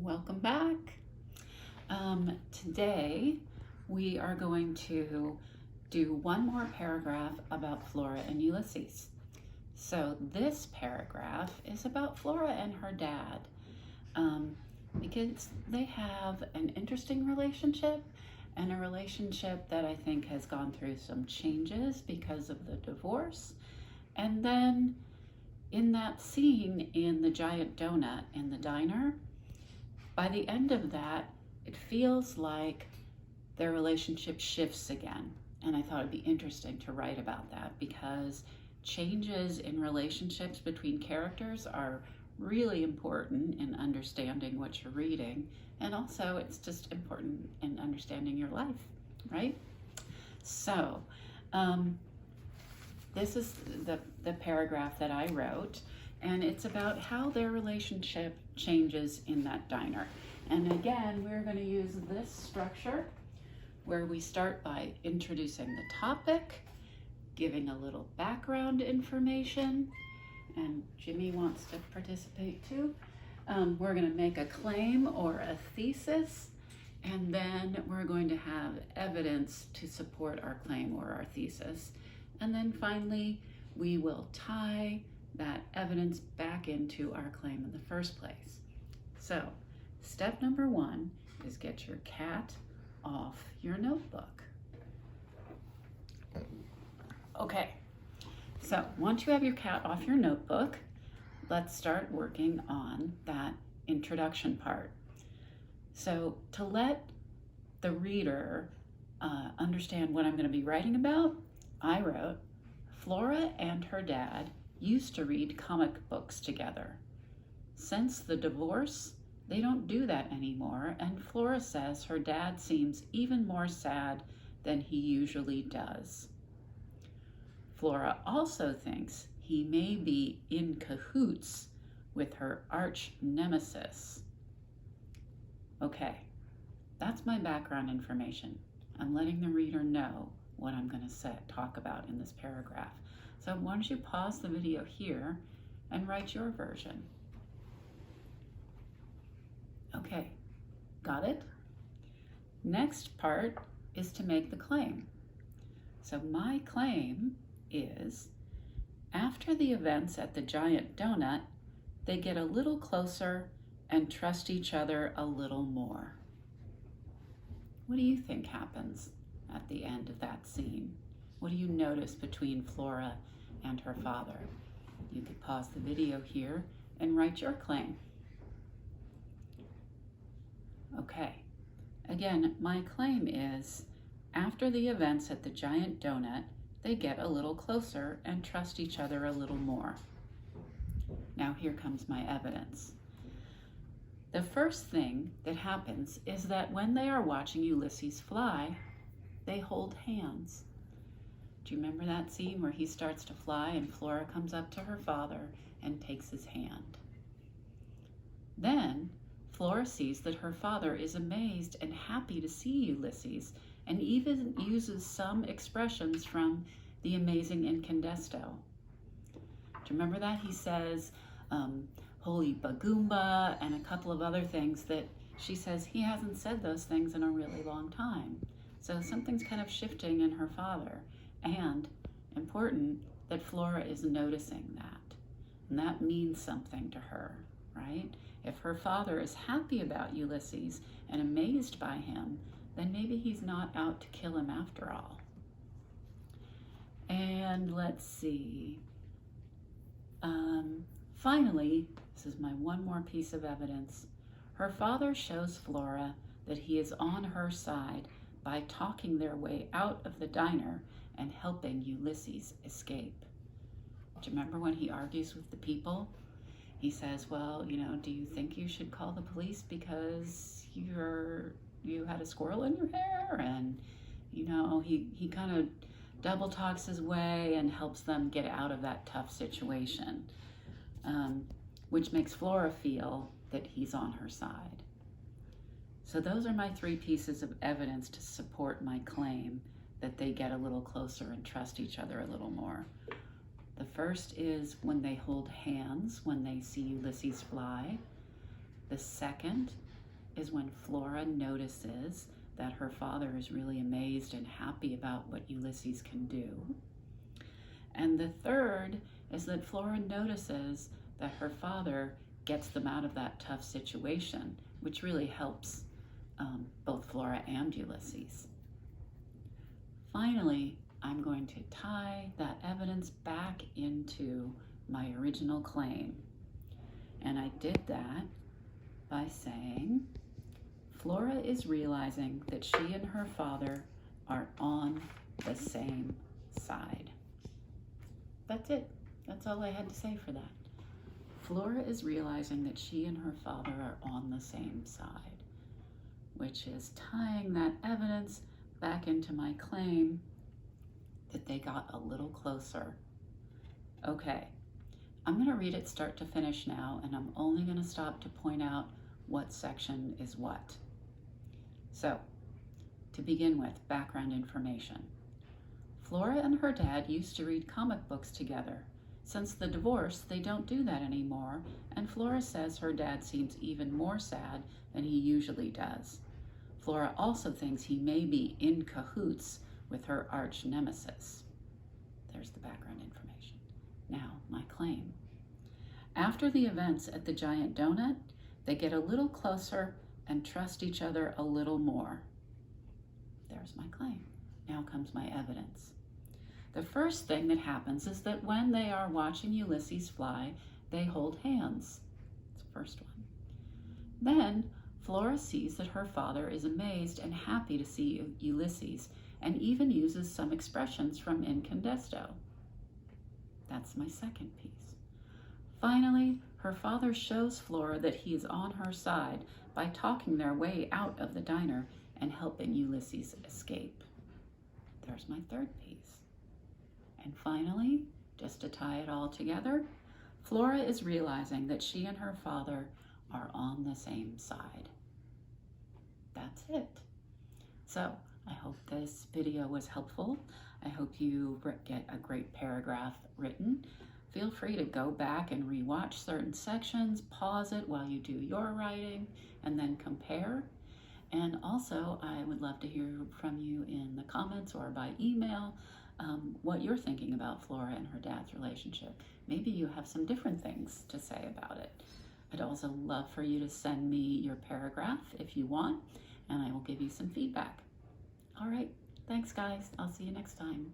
Welcome back. Today we are going to do one more paragraph about Flora and Ulysses. So this paragraph is about Flora and her dad because they have an interesting relationship and a relationship that I think has gone through some changes because of the divorce. And then in that scene in the giant donut in the diner, by the end of that, it feels like their relationship shifts again. And I thought it'd be interesting to write about that because changes in relationships between characters are really important in understanding what you're reading. And also it's just important in understanding your life, right? So this is the paragraph that I wrote, and it's about how their relationship changes in that diner. And again, we're going to use this structure where we start by introducing the topic, giving a little background information, and Jimmy wants to participate too. We're going to make a claim or a thesis, and then we're going to have evidence to support our claim or our thesis. And then finally, we will tie that evidence back into our claim in the first place. So, step number 1 is get your cat off your notebook. Okay, so once you have your cat off your notebook, let's start working on that introduction part. So to let the reader understand what I'm going to be writing about, I wrote, Flora and her dad used to read comic books together. Since the divorce, they don't do that anymore, and Flora says her dad seems even more sad than he usually does. Flora also thinks he may be in cahoots with her arch nemesis. Okay, that's my background information. I'm letting the reader know what I'm going to talk about in this paragraph. So why don't you pause the video here and write your version. Okay, got it? Next part is to make the claim. So my claim is, after the events at the giant donut, they get a little closer and trust each other a little more. What do you think happens at the end of that scene? What do you notice between Flora and her father? You could pause the video here and write your claim. Okay, again, my claim is, after the events at the giant donut, they get a little closer and trust each other a little more. Now here comes my evidence. The first thing that happens is that when they are watching Ulysses fly, they hold hands. Do you remember that scene where he starts to fly and Flora comes up to her father and takes his hand? Then Flora sees that her father is amazed and happy to see Ulysses, and even uses some expressions from The Amazing Incandesto. Do you remember that? He says, holy bagoomba, and a couple of other things that she says he hasn't said those things in a really long time. So something's kind of shifting in her father, and important that Flora is noticing that. And that means something to her, right? If her father is happy about Ulysses and amazed by him, then maybe he's not out to kill him after all. And let's see. Finally, this is my one more piece of evidence. Her father shows Flora that he is on her side by talking their way out of the diner and helping Ulysses escape. Do you remember when he argues with the people? He says, well, do you think you should call the police because you had a squirrel in your hair? And, he kind of double talks his way and helps them get out of that tough situation, which makes Flora feel that he's on her side. So those are my 3 pieces of evidence to support my claim that they get a little closer and trust each other a little more. The first is when they hold hands, when they see Ulysses fly. The second is when Flora notices that her father is really amazed and happy about what Ulysses can do. And the third is that Flora notices that her father gets them out of that tough situation, which really helps both Flora and Ulysses. Finally, I'm going to tie that evidence back into my original claim. And I did that by saying, Flora is realizing that she and her father are on the same side. That's it. That's all I had to say for that. Flora is realizing that she and her father are on the same side, which is tying that evidence back into my claim that they got a little closer. Okay, I'm going to read it start to finish now, and I'm only going to stop to point out what section is what. So, to begin with, background information. Flora and her dad used to read comic books together. Since the divorce, they don't do that anymore, and Flora says her dad seems even more sad than he usually does. Flora also thinks he may be in cahoots with her arch nemesis. There's the background information. Now, my claim. After the events at the Giant Donut, they get a little closer and trust each other a little more. There's my claim. Now comes my evidence. The first thing that happens is that when they are watching Ulysses fly, they hold hands. That's the first one. Then, Flora sees that her father is amazed and happy to see Ulysses, and even uses some expressions from Incandesto. That's my second piece. Finally, her father shows Flora that he is on her side by talking their way out of the diner and helping Ulysses escape. There's my third piece. And finally, just to tie it all together, Flora is realizing that she and her father are on the same side. That's it. So, I hope this video was helpful. I hope you get a great paragraph written. Feel free to go back and rewatch certain sections, pause it while you do your writing, and then compare. And also, I would love to hear from you in the comments or by email what you're thinking about Flora and her dad's relationship. Maybe you have some different things to say about it. I'd also love for you to send me your paragraph if you want, and I will give you some feedback. All right, thanks guys. I'll see you next time.